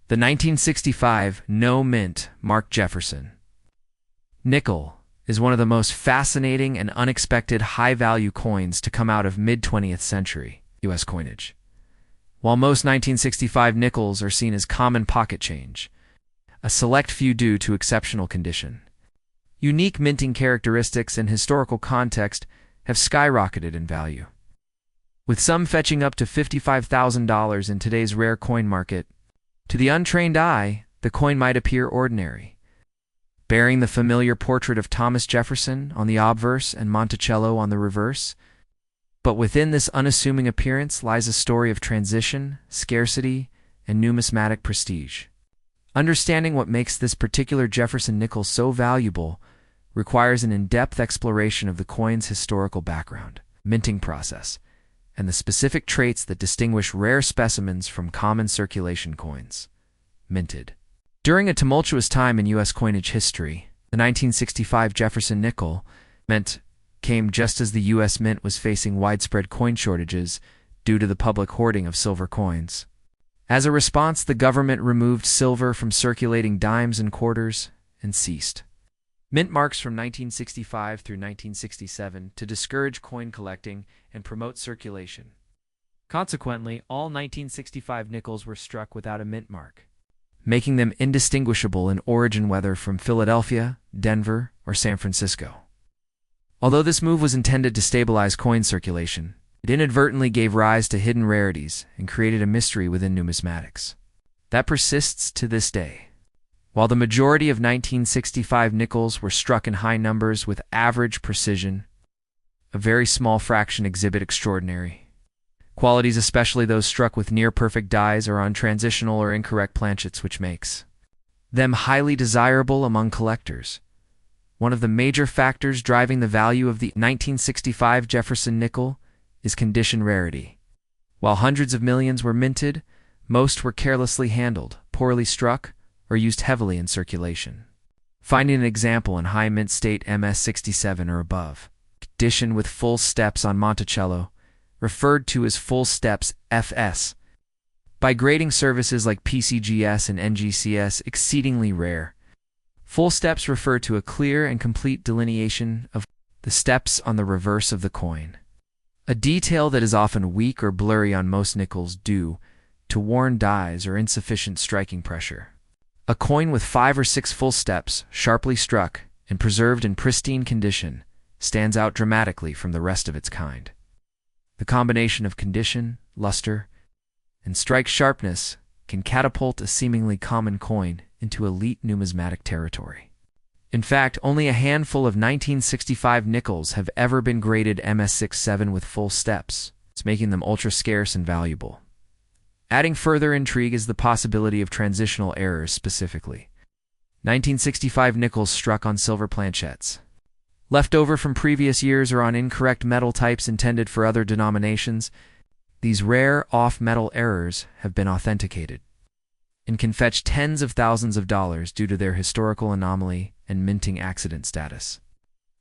The 1965 No Mint marked Jefferson nickel is one of the most fascinating and unexpected high-value coins to come out of mid-20th century U.S. coinage. While most 1965 nickels are seen as common pocket change, a select few due to exceptional condition, unique minting characteristics and historical context have skyrocketed in value, with some fetching up to $55,000 in today's rare coin market. To the untrained eye, the coin might appear ordinary, bearing the familiar portrait of Thomas Jefferson on the obverse and Monticello on the reverse. But within this unassuming appearance lies a story of transition, scarcity, and numismatic prestige. Understanding what makes this particular Jefferson nickel so valuable requires an in-depth exploration of the coin's historical background, minting process, and the specific traits that distinguish rare specimens from common circulation coins. Minted. During a tumultuous time in U.S. coinage history, the 1965 Jefferson nickel came just as the U.S. Mint was facing widespread coin shortages due to the public hoarding of silver coins. As a response, the government removed silver from circulating dimes and quarters and ceased mint marks from 1965 through 1967 to discourage coin collecting and promote circulation. Consequently, all 1965 nickels were struck without a mint mark, making them indistinguishable in origin whether from Philadelphia, Denver, or San Francisco. Although this move was intended to stabilize coin circulation, it inadvertently gave rise to hidden rarities and created a mystery within numismatics that persists to this day. While the majority of 1965 nickels were struck in high numbers with average precision, a very small fraction exhibit extraordinary qualities, especially those struck with near-perfect dies or on transitional or incorrect planchets, which makes them highly desirable among collectors. One of the major factors driving the value of the 1965 Jefferson nickel is condition rarity. While hundreds of millions were minted, most were carelessly handled, poorly struck, or used heavily in circulation. Finding an example in high mint state MS-67 or above, condition with full steps on Monticello, referred to as full steps FS, by grading services like PCGS and NGCS, exceedingly rare. Full steps refer to a clear and complete delineation of the steps on the reverse of the coin, a detail that is often weak or blurry on most nickels due to worn dies or insufficient striking pressure. A coin with 5 or 6 full steps, sharply struck, and preserved in pristine condition, stands out dramatically from the rest of its kind. The combination of condition, luster, and strike sharpness can catapult a seemingly common coin into elite numismatic territory. In fact, only a handful of 1965 nickels have ever been graded MS-67 with full steps, making them ultra-scarce and valuable. Adding further intrigue is the possibility of transitional errors specifically. 1965 nickels struck on silver planchettes, left over from previous years or on incorrect metal types intended for other denominations. These rare off-metal errors have been authenticated and can fetch tens of thousands of dollars due to their historical anomaly and minting accident status.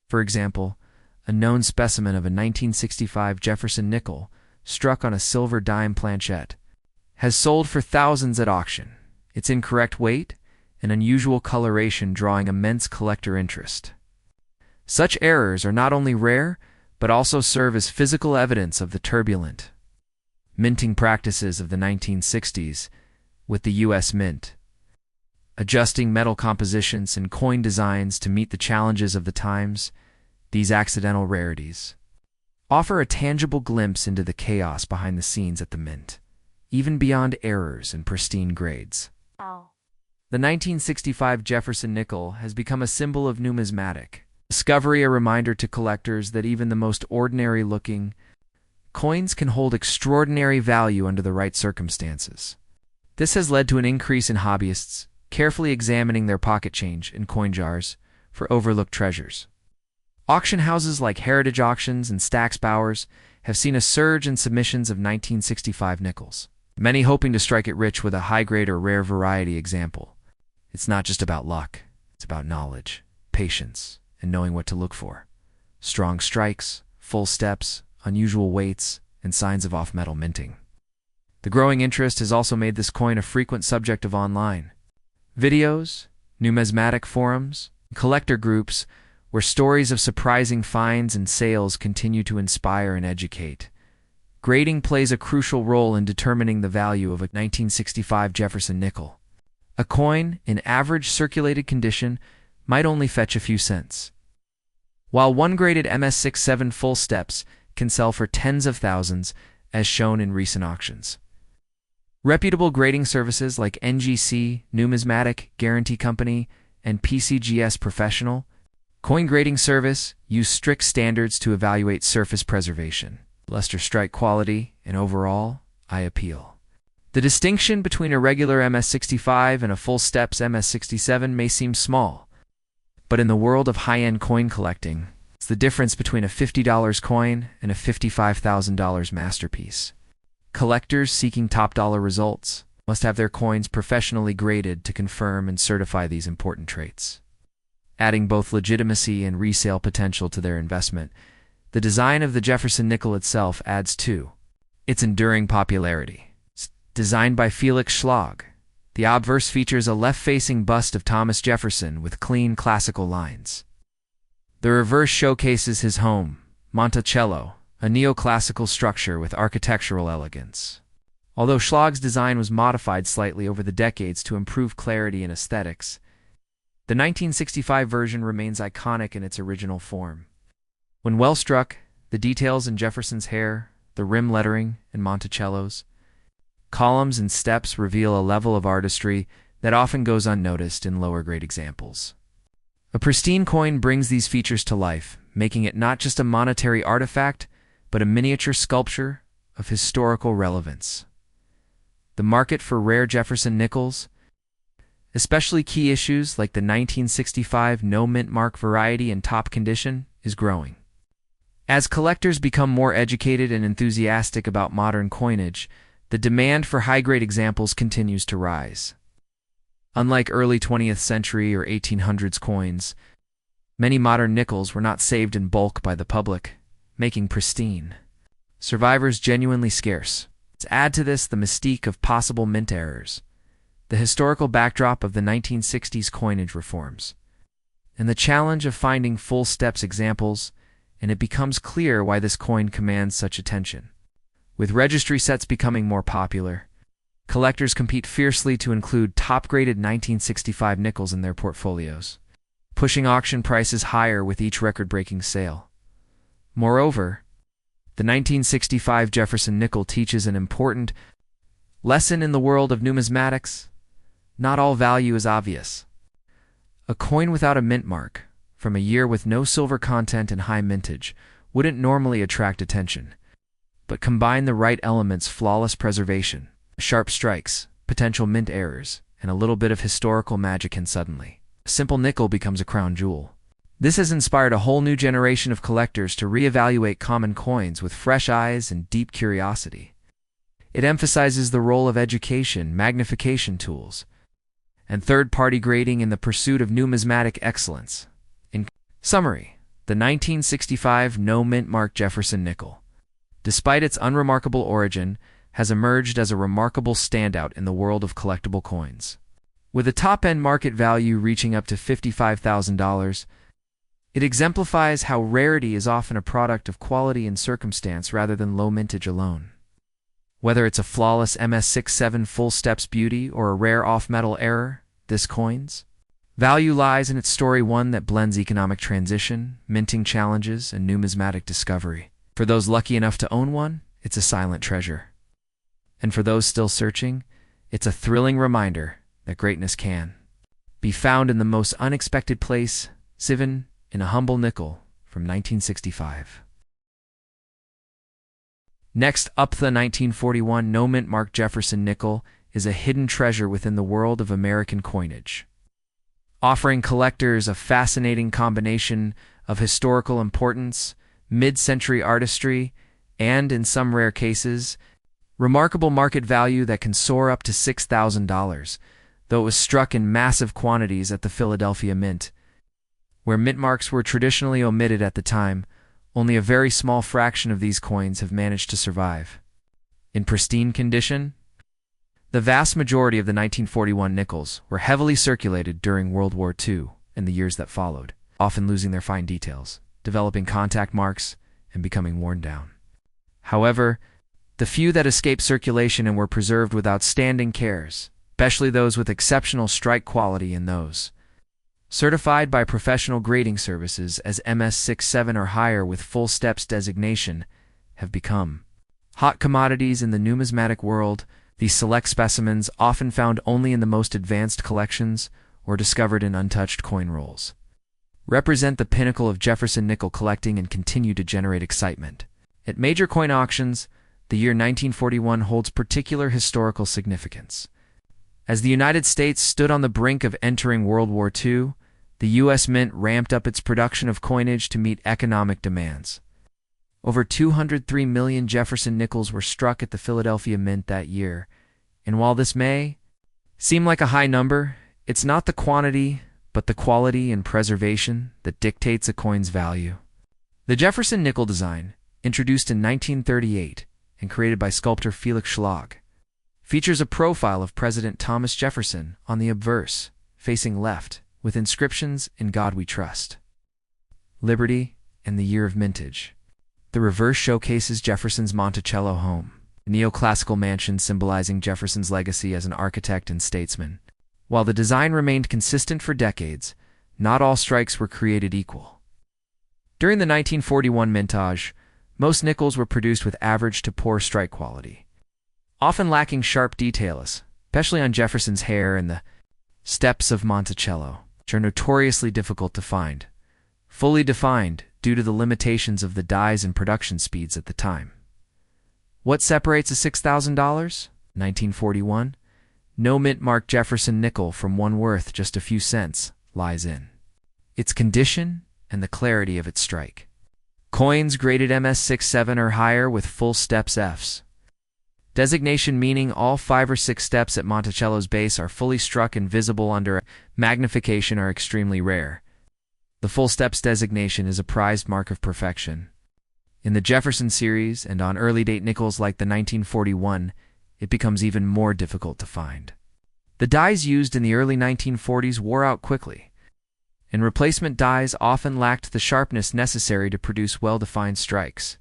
For example, a known specimen of a 1965 Jefferson nickel struck on a silver dime planchette has sold for thousands at auction, its incorrect weight and unusual coloration drawing immense collector interest. Such errors are not only rare, but also serve as physical evidence of the turbulent minting practices of the 1960s, with the U.S. Mint adjusting metal compositions and coin designs to meet the challenges of the times. These accidental rarities offer a tangible glimpse into the chaos behind the scenes at the Mint, even beyond errors and pristine grades. The 1965 Jefferson nickel has become a symbol of numismatic discovery, a reminder to collectors that even the most ordinary-looking coins can hold extraordinary value under the right circumstances. This has led to an increase in hobbyists carefully examining their pocket change and coin jars for overlooked treasures. Auction houses like Heritage Auctions and Stack's Bowers have seen a surge in submissions of 1965 nickels, many hoping to strike it rich with a high-grade or rare variety example. It's not just about luck, it's about knowledge, patience, and knowing what to look for. Strong strikes, full steps, unusual weights, and signs of off-metal minting. The growing interest has also made this coin a frequent subject of online videos, numismatic forums, and collector groups where stories of surprising finds and sales continue to inspire and educate. Grading plays a crucial role in determining the value of a 1965 Jefferson nickel. A coin in average circulated condition might only fetch a few cents, while one graded MS67 full steps can sell for tens of thousands, as shown in recent auctions. Reputable grading services like NGC, Numismatic Guarantee Company, and PCGS Professional Coin Grading Service use strict standards to evaluate surface preservation, luster strike quality, and overall eye appeal. The distinction between a regular MS65 and a full steps MS67 may seem small, but in the world of high-end coin collecting, it's the difference between a $50 coin and a $55,000 masterpiece. Collectors seeking top-dollar results must have their coins professionally graded to confirm and certify these important traits. Adding both legitimacy and resale potential to their investment, the design of the Jefferson nickel itself adds to its enduring popularity. Designed by Felix Schlag, the obverse features a left-facing bust of Thomas Jefferson with clean classical lines. The reverse showcases his home, Monticello, a neoclassical structure with architectural elegance. Although Schlag's design was modified slightly over the decades to improve clarity and aesthetics, the 1965 version remains iconic in its original form. When well struck, the details in Jefferson's hair, the rim lettering, and Monticello's columns and steps reveal a level of artistry that often goes unnoticed in lower-grade examples. A pristine coin brings these features to life, making it not just a monetary artifact, but a miniature sculpture of historical relevance. The market for rare Jefferson nickels, especially key issues like the 1965 no mint mark variety in top condition, is growing. As collectors become more educated and enthusiastic about modern coinage, the demand for high-grade examples continues to rise. Unlike early 20th century or 1800s coins, many modern nickels were not saved in bulk by the public, making pristine survivors genuinely scarce. To add to this the mystique of possible mint errors, the historical backdrop of the 1960s coinage reforms, and the challenge of finding full steps examples, and it becomes clear why this coin commands such attention. With registry sets becoming more popular, collectors compete fiercely to include top-graded 1965 nickels in their portfolios, pushing auction prices higher with each record-breaking sale. Moreover, the 1965 Jefferson nickel teaches an important lesson in the world of numismatics. Not all value is obvious. A coin without a mint mark, from a year with no silver content and high mintage, wouldn't normally attract attention. But combine the right elements: flawless preservation, sharp strikes, potential mint errors, and a little bit of historical magic, and suddenly, a simple nickel becomes a crown jewel. This has inspired a whole new generation of collectors to reevaluate common coins with fresh eyes and deep curiosity. It emphasizes the role of education, magnification tools, and third-party grading in the pursuit of numismatic excellence. In summary, the 1965 no mint mark Jefferson nickel, despite its unremarkable origin, has emerged as a remarkable standout in the world of collectible coins. With a top-end market value reaching up to $55,000, it exemplifies how rarity is often a product of quality and circumstance rather than low mintage alone. Whether it's a flawless MS67 full steps beauty or a rare off-metal error, this coin's value lies in its story, one that blends economic transition, minting challenges, and numismatic discovery. For those lucky enough to own one, it's a silent treasure. And for those still searching, it's a thrilling reminder that greatness can be found in the most unexpected place, even in a humble nickel from 1965. Next up, the 1941 no mint mark Jefferson nickel is a hidden treasure within the world of American coinage, offering collectors a fascinating combination of historical importance, mid-century artistry, and, in some rare cases, remarkable market value that can soar up to $6,000, though it was struck in massive quantities at the Philadelphia Mint. Where mint marks were traditionally omitted at the time, only a very small fraction of these coins have managed to survive. In pristine condition, the vast majority of the 1941 nickels were heavily circulated during World War II and the years that followed, often losing their fine details, developing contact marks, and becoming worn down. However, the few that escaped circulation and were preserved with outstanding cares, especially those with exceptional strike quality and those certified by professional grading services as MS67 or higher with full steps designation, have become hot commodities in the numismatic world. These select specimens, often found only in the most advanced collections or discovered in untouched coin rolls, represent the pinnacle of Jefferson nickel collecting and continue to generate excitement. At major coin auctions, the year 1941 holds particular historical significance. As the United States stood on the brink of entering World War II, the U.S. Mint ramped up its production of coinage to meet economic demands. Over 203 million Jefferson nickels were struck at the Philadelphia Mint that year, and while this may seem like a high number, it's not the quantity, but the quality and preservation that dictates a coin's value. The Jefferson nickel design, introduced in 1938 and created by sculptor Felix Schlag, features a profile of President Thomas Jefferson on the obverse, facing left, with inscriptions "In God We Trust," "Liberty," and the year of mintage. The reverse showcases Jefferson's Monticello home, a neoclassical mansion symbolizing Jefferson's legacy as an architect and statesman. While the design remained consistent for decades, not all strikes were created equal. During the 1941 mintage, most nickels were produced with average to poor strike quality, often lacking sharp details, especially on Jefferson's hair and the steps of Monticello, which are notoriously difficult to find, fully defined due to the limitations of the dies and production speeds at the time. What separates a $6,000, 1941, no-mint mark Jefferson nickel from one worth just a few cents lies in its condition and the clarity of its strike. Coins graded MS67 or higher with full steps Fs. Designation meaning all 5 or 6 steps at Monticello's base are fully struck and visible under magnification are extremely rare. The full steps designation is a prized mark of perfection. In the Jefferson series and on early-date nickels like the 1941, it becomes even more difficult to find. The dies used in the early 1940s wore out quickly, and replacement dies often lacked the sharpness necessary to produce well-defined strikes.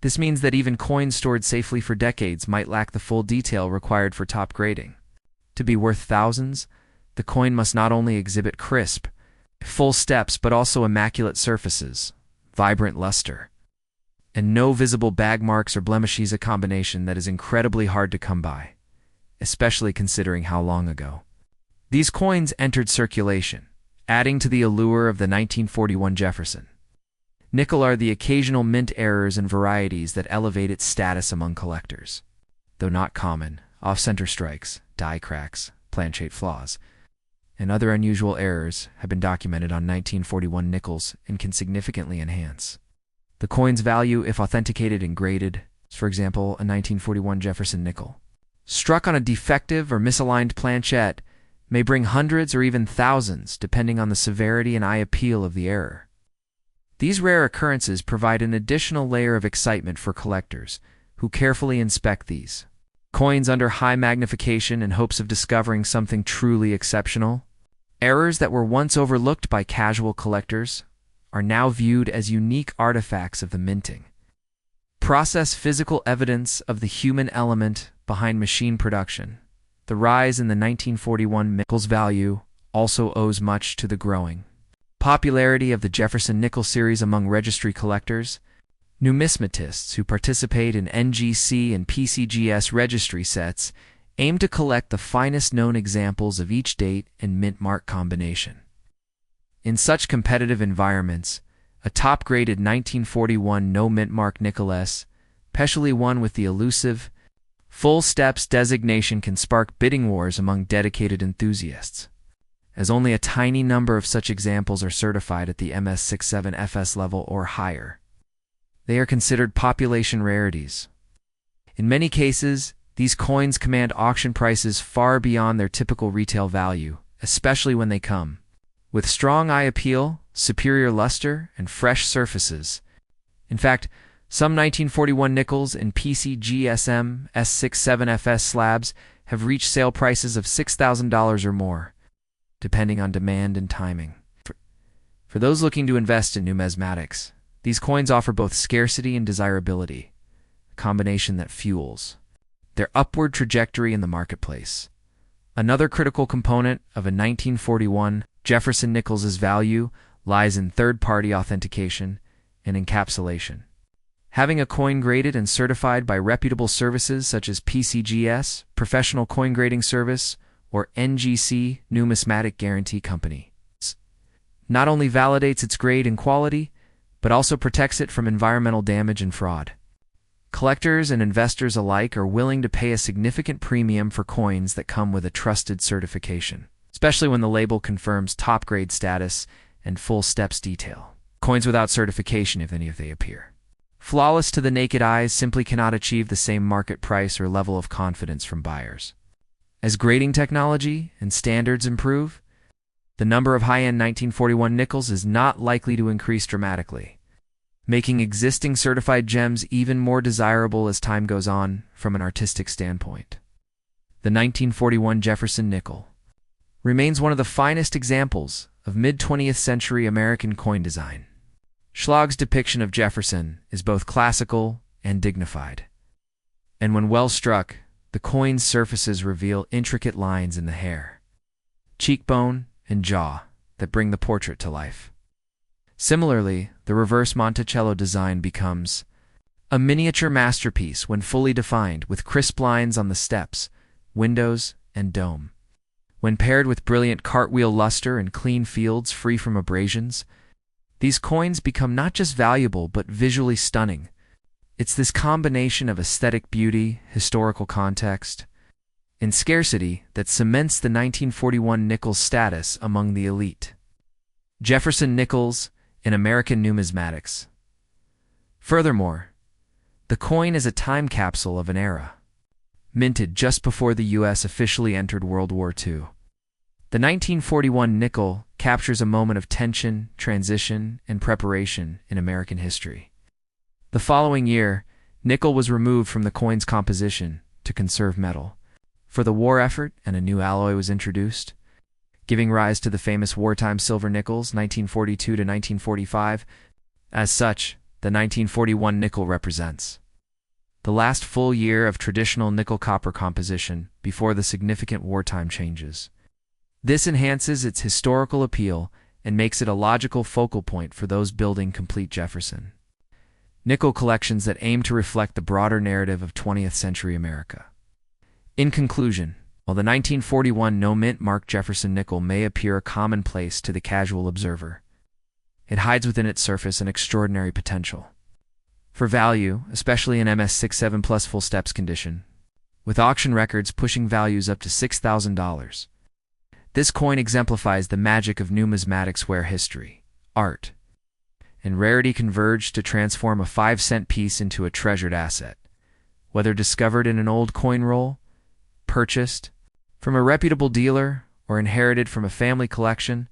This means that even coins stored safely for decades might lack the full detail required for top grading. To be worth thousands, the coin must not only exhibit crisp, full steps but also immaculate surfaces, vibrant luster, and no visible bag marks or blemishes, a combination that is incredibly hard to come by, especially considering how long ago these coins entered circulation, adding to the allure of the 1941 Jefferson nickel are the occasional mint errors and varieties that elevate its status among collectors. Though not common, off-center strikes, die cracks, planchette flaws, and other unusual errors have been documented on 1941 nickels and can significantly enhance the coin's value if authenticated and graded. For example, a 1941 Jefferson nickel struck on a defective or misaligned planchette may bring hundreds or even thousands depending on the severity and eye appeal of the error. These rare occurrences provide an additional layer of excitement for collectors who carefully inspect these coins under high magnification in hopes of discovering something truly exceptional. Errors that were once overlooked by casual collectors are now viewed as unique artifacts of the minting process, physical evidence of the human element behind machine production. The rise in the 1941 nickel's value also owes much to the growing popularity of the Jefferson nickel series among registry collectors. Numismatists who participate in NGC and PCGS registry sets aim to collect the finest known examples of each date and mint mark combination. In such competitive environments, a top-graded 1941 no-mint mark nickel S, especially one with the elusive full steps designation, can spark bidding wars among dedicated enthusiasts, as only a tiny number of such examples are certified at the MS67 FS level or higher. They are considered population rarities. In many cases, these coins command auction prices far beyond their typical retail value, especially when they come with strong eye appeal, superior luster, and fresh surfaces. In fact, Some 1941 nickels in PCGSM S67FS slabs have reached sale prices of $6,000 or more, depending on demand and timing. For those looking to invest in numismatics, these coins offer both scarcity and desirability, a combination that fuels their upward trajectory in the marketplace. Another critical component of a 1941 Jefferson nickel's value lies in third-party authentication and encapsulation. Having a coin graded and certified by reputable services such as PCGS, Professional Coin Grading Service, or NGC, Numismatic Guarantee Company, not only validates its grade and quality, but also protects it from environmental damage and fraud. Collectors and investors alike are willing to pay a significant premium for coins that come with a trusted certification, especially when the label confirms top-grade status and full steps detail. Coins without certification, if any of they appear flawless to the naked eyes, simply cannot achieve the same market price or level of confidence from buyers. As grading technology and standards improve, the number of high-end 1941 nickels is not likely to increase dramatically, making existing certified gems even more desirable as time goes on from an artistic standpoint. The 1941 Jefferson nickel remains one of the finest examples of mid-20th century American coin design. Schlag's depiction of Jefferson is both classical and dignified, and when well struck, the coin's surfaces reveal intricate lines in the hair, cheekbone, and jaw that bring the portrait to life. Similarly, the reverse Monticello design becomes a miniature masterpiece when fully defined, with crisp lines on the steps, windows, and dome. When paired with brilliant cartwheel luster and clean fields free from abrasions, these coins become not just valuable but visually stunning. It's this combination of aesthetic beauty, historical context, and scarcity that cements the 1941 nickel's status among the elite. Jefferson nickels in American numismatics. Furthermore, the coin is a time capsule of an era, minted just before the U.S. officially entered World War II. The 1941 nickel captures a moment of tension, transition, and preparation in American history. The following year, nickel was removed from the coin's composition to conserve metal for the war effort, and a new alloy was introduced, giving rise to the famous wartime silver nickels 1942 to 1945. As such, the 1941 nickel represents the last full year of traditional nickel-copper composition before the significant wartime changes. This enhances its historical appeal and makes it a logical focal point for those building complete Jefferson nickel collections that aim to reflect the broader narrative of 20th century America. In conclusion, while the 1941 no-mint Mark Jefferson nickel may appear a commonplace to the casual observer, it hides within its surface an extraordinary potential for value, especially in MS67 plus full steps condition, with auction records pushing values up to $6,000. This coin exemplifies the magic of numismatics where history, art, and rarity converge to transform a 5-cent piece into a treasured asset. Whether discovered in an old coin roll, purchased from a reputable dealer, or inherited from a family collection,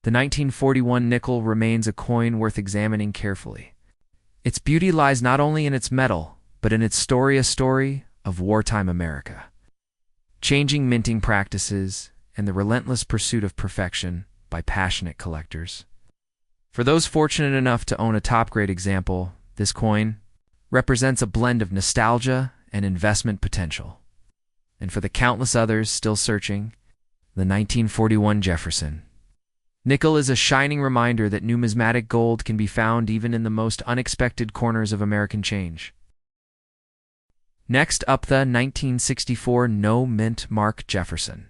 the 1941 nickel remains a coin worth examining carefully. Its beauty lies not only in its metal, but in its story, a story of wartime America. Changing minting practices and the relentless pursuit of perfection by passionate collectors. For those fortunate enough to own a top-grade example, this coin represents a blend of nostalgia and investment potential. And for the countless others still searching, the 1941 Jefferson nickel is a shining reminder that numismatic gold can be found even in the most unexpected corners of American change. Next up, the 1964 no-mint Mark Jefferson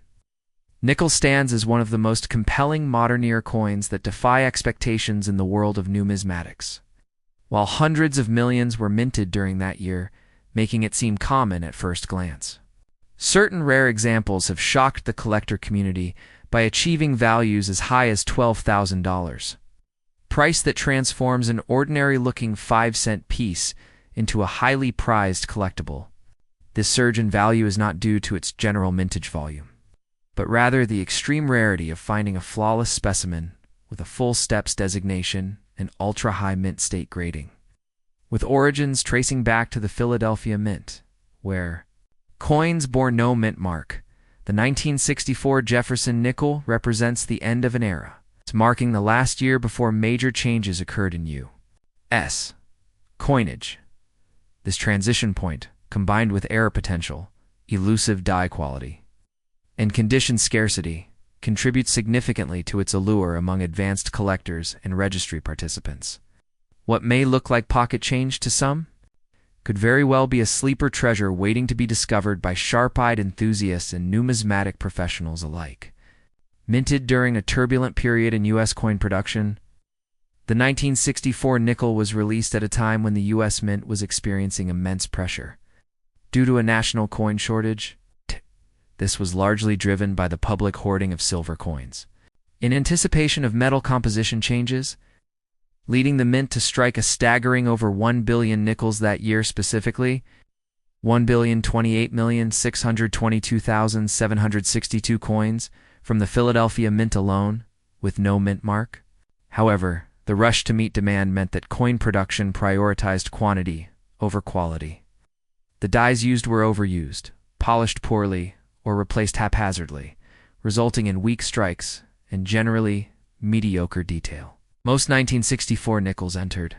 nickel stands as one of the most compelling modern-era coins that defy expectations in the world of numismatics. While hundreds of millions were minted during that year, making it seem common at first glance, certain rare examples have shocked the collector community by achieving values as high as $12,000, price that transforms an ordinary-looking 5-cent piece into a highly prized collectible. This surge in value is not due to its general mintage volume, but rather the extreme rarity of finding a flawless specimen with a full steps designation and ultra-high mint state grading. with origins tracing back to the Philadelphia Mint, where coins bore no mint mark. The 1964 Jefferson nickel represents the end of an era, marking the last year before major changes occurred in U.S. coinage. This transition point, combined with error potential, elusive die quality, and condition scarcity, contributes significantly to its allure among advanced collectors and registry participants. What may look like pocket change to some could very well be a sleeper treasure waiting to be discovered by sharp-eyed enthusiasts and numismatic professionals alike. Minted during a turbulent period in U.S. coin production, the 1964 nickel was released at a time when the U.S. Mint was experiencing immense pressure. Due to a national coin shortage, this was largely driven by the public hoarding of silver coins. In anticipation of metal composition changes, leading the Mint to strike a staggering over 1 billion nickels that year specifically, 1,028,622,762 coins from the Philadelphia Mint alone, with no mint mark. However, the rush to meet demand meant that coin production prioritized quantity over quality. The dies used were overused, polished poorly, or replaced haphazardly, resulting in weak strikes and generally mediocre detail. Most 1964 nickels entered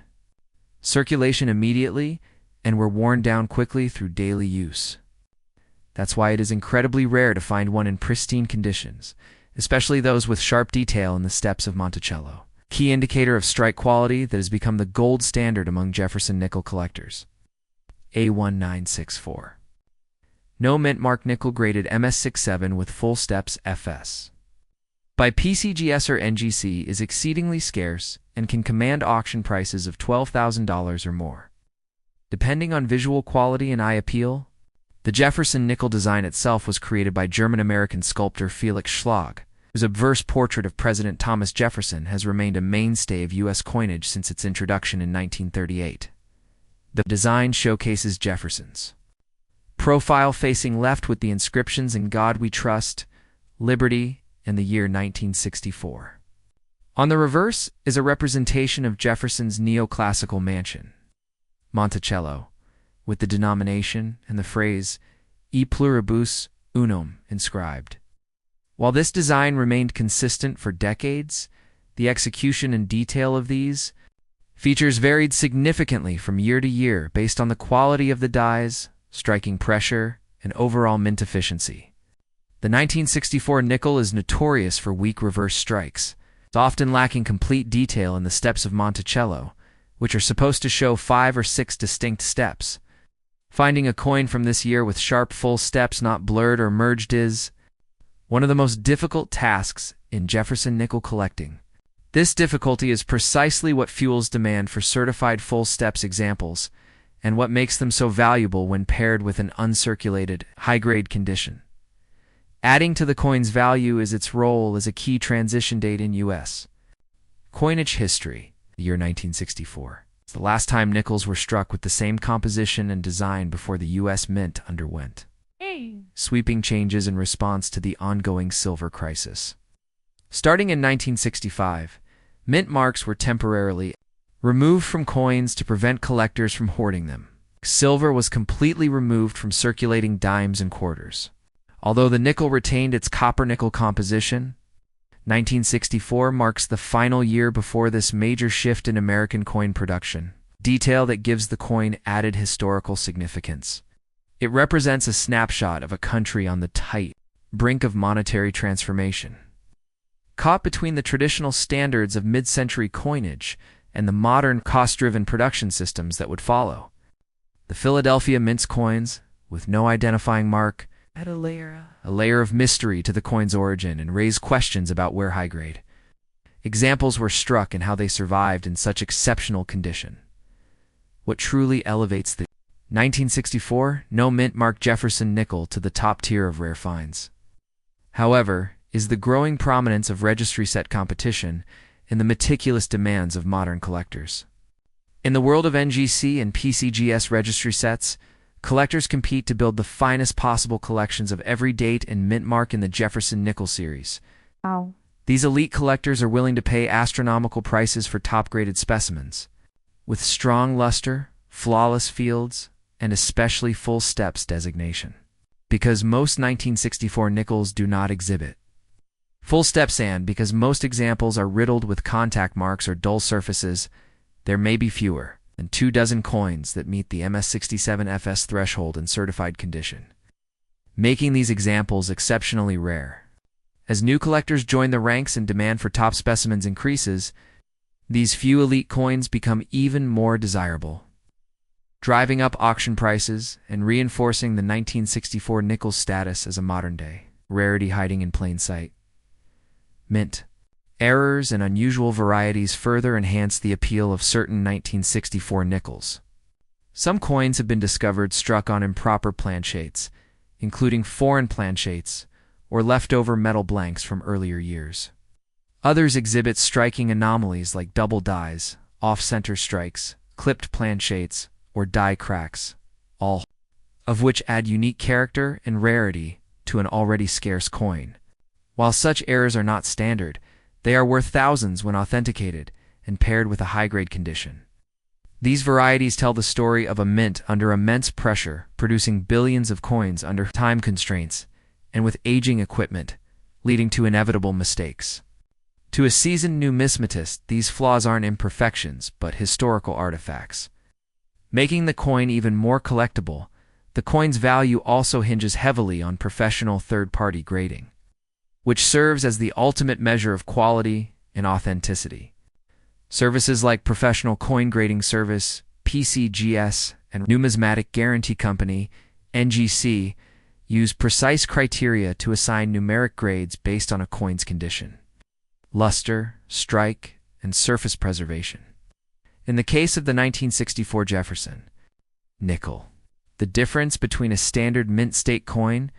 circulation immediately and were worn down quickly through daily use. That's why it is incredibly rare to find one in pristine conditions, especially those with sharp detail in the steps of Monticello, key indicator of strike quality that has become the gold standard among Jefferson nickel collectors. A1964. No mint mark nickel graded MS67 with full steps FS. By PCGS or NGC is exceedingly scarce and can command auction prices of $12,000 or more. Depending on visual quality and eye appeal, the Jefferson nickel design itself was created by German-American sculptor Felix Schlag, whose obverse portrait of President Thomas Jefferson has remained a mainstay of U.S. coinage since its introduction in 1938. The design showcases Jefferson's profile facing left with the inscriptions "In God We Trust," "Liberty," and the year 1964. On the reverse is a representation of Jefferson's neoclassical mansion, Monticello, with the denomination and the phrase "E pluribus unum" inscribed. While this design remained consistent for decades, the execution and detail of these features varied significantly from year to year based on the quality of the dies, striking pressure, and overall mint efficiency. The 1964 nickel is notorious for weak reverse strikes, often lacking complete detail in the steps of Monticello, which are supposed to show 5 or 6 distinct steps. Finding a coin from this year with sharp full steps not blurred or merged is one of the most difficult tasks in Jefferson nickel collecting. This difficulty is precisely what fuels demand for certified full steps examples and what makes them so valuable when paired with an uncirculated, high-grade condition. Adding to the coin's value is its role as a key transition date in U.S. coinage history. The year 1964. It's the last time nickels were struck with the same composition and design before the U.S. Mint underwent sweeping changes in response to the ongoing silver crisis. Starting in 1965, mint marks were temporarily removed from coins to prevent collectors from hoarding them. Silver was completely removed from circulating dimes and quarters. Although the nickel retained its copper-nickel composition, 1964 marks the final year before this major shift in American coin production, detail that gives the coin added historical significance. It represents a snapshot of a country on the tight brink of monetary transformation, caught between the traditional standards of mid-century coinage and the modern cost-driven production systems that would follow. The Philadelphia Mint's coins, with no identifying mark, add a layer of mystery to the coin's origin and raise questions about where high-grade examples were struck and how they survived in such exceptional condition. What truly elevates the 1964 no mint mark Jefferson nickel to the top tier of rare finds, however, is the growing prominence of registry set competition and the meticulous demands of modern collectors. In the world of NGC and PCGS registry sets, collectors compete to build the finest possible collections of every date and mint mark in the Jefferson nickel series. Wow. These elite collectors are willing to pay astronomical prices for top-graded specimens. With strong luster, flawless fields, and especially full steps designation. Because most 1964 nickels do not exhibit full steps, and because most examples are riddled with contact marks or dull surfaces, there may be fewer than 24 coins that meet the MS67FS threshold in certified condition, making these examples exceptionally rare. As new collectors join the ranks and demand for top specimens increases, these few elite coins become even more desirable, driving up auction prices and reinforcing the 1964 nickel's status as a modern-day rarity hiding in plain sight. Mint errors and unusual varieties further enhance the appeal of certain 1964 nickels. Some coins have been discovered struck on improper planchettes, including foreign planchettes or leftover metal blanks from earlier years. Others exhibit striking anomalies like double dies, off-center strikes, clipped planchettes, or die cracks, all of which add unique character and rarity to an already scarce coin. While such errors are not standard, they are worth thousands when authenticated and paired with a high-grade condition. These varieties tell the story of a mint under immense pressure, producing billions of coins under time constraints and with aging equipment, leading to inevitable mistakes. To a seasoned numismatist, these flaws aren't imperfections, but historical artifacts. Making the coin even more collectible, the coin's value also hinges heavily on professional third-party grading, which serves as the ultimate measure of quality and authenticity. Services like Professional Coin Grading Service, PCGS, and Numismatic Guarantee Company, NGC, use precise criteria to assign numeric grades based on a coin's condition, luster, strike, and surface preservation. In the case of the 1964 Jefferson nickel, the difference between a standard mint state coin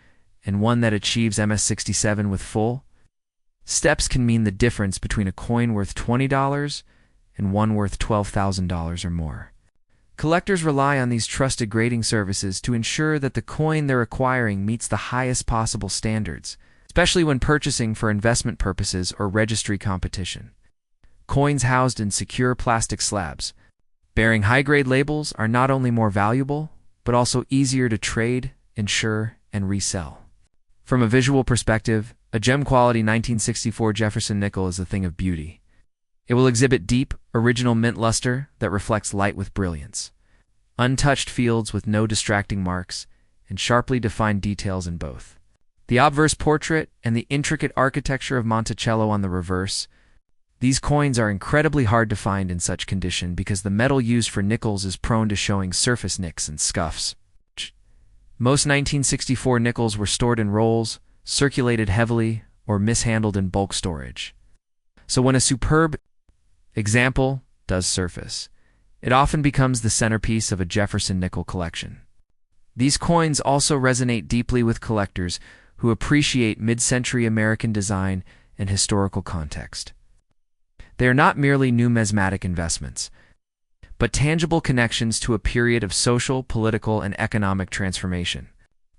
and one that achieves MS67 with full steps can mean the difference between a coin worth $20 and one worth $12,000 or more. Collectors rely on these trusted grading services to ensure that the coin they're acquiring meets the highest possible standards, especially when purchasing for investment purposes or registry competition. Coins housed in secure plastic slabs, bearing high-grade labels, are not only more valuable, but also easier to trade, insure, and resell. From a visual perspective, a gem-quality 1964 Jefferson nickel is a thing of beauty. It will exhibit deep, original mint luster that reflects light with brilliance, untouched fields with no distracting marks, and sharply defined details in both. The obverse portrait and the intricate architecture of Monticello on the reverse. These coins are incredibly hard to find in such condition because the metal used for nickels is prone to showing surface nicks and scuffs. Most 1964 nickels were stored in rolls, circulated heavily, or mishandled in bulk storage. So when a superb example does surface, it often becomes the centerpiece of a Jefferson nickel collection. These coins also resonate deeply with collectors who appreciate mid-century American design and historical context. They are not merely numismatic investments, but tangible connections to a period of social, political, and economic transformation.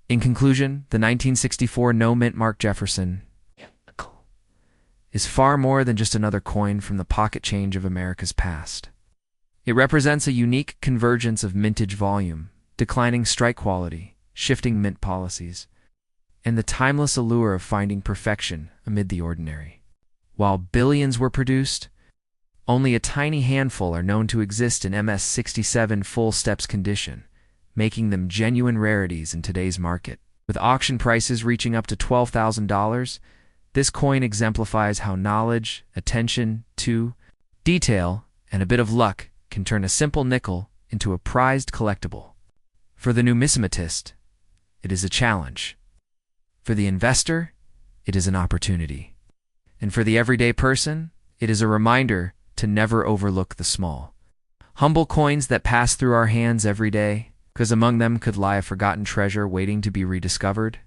In conclusion, the 1964 no-mint mark Jefferson is far more than just another coin from the pocket change of America's past. It represents a unique convergence of mintage volume, declining strike quality, shifting mint policies, and the timeless allure of finding perfection amid the ordinary. While billions were produced, only a tiny handful are known to exist in MS67 full steps condition, making them genuine rarities in today's market. With auction prices reaching up to $12,000, this coin exemplifies how knowledge, attention to detail, and a bit of luck can turn a simple nickel into a prized collectible. For the numismatist, it is a challenge. For the investor, it is an opportunity. And for the everyday person, it is a reminder to never overlook the small, humble coins that pass through our hands every day, because among them could lie a forgotten treasure waiting to be rediscovered.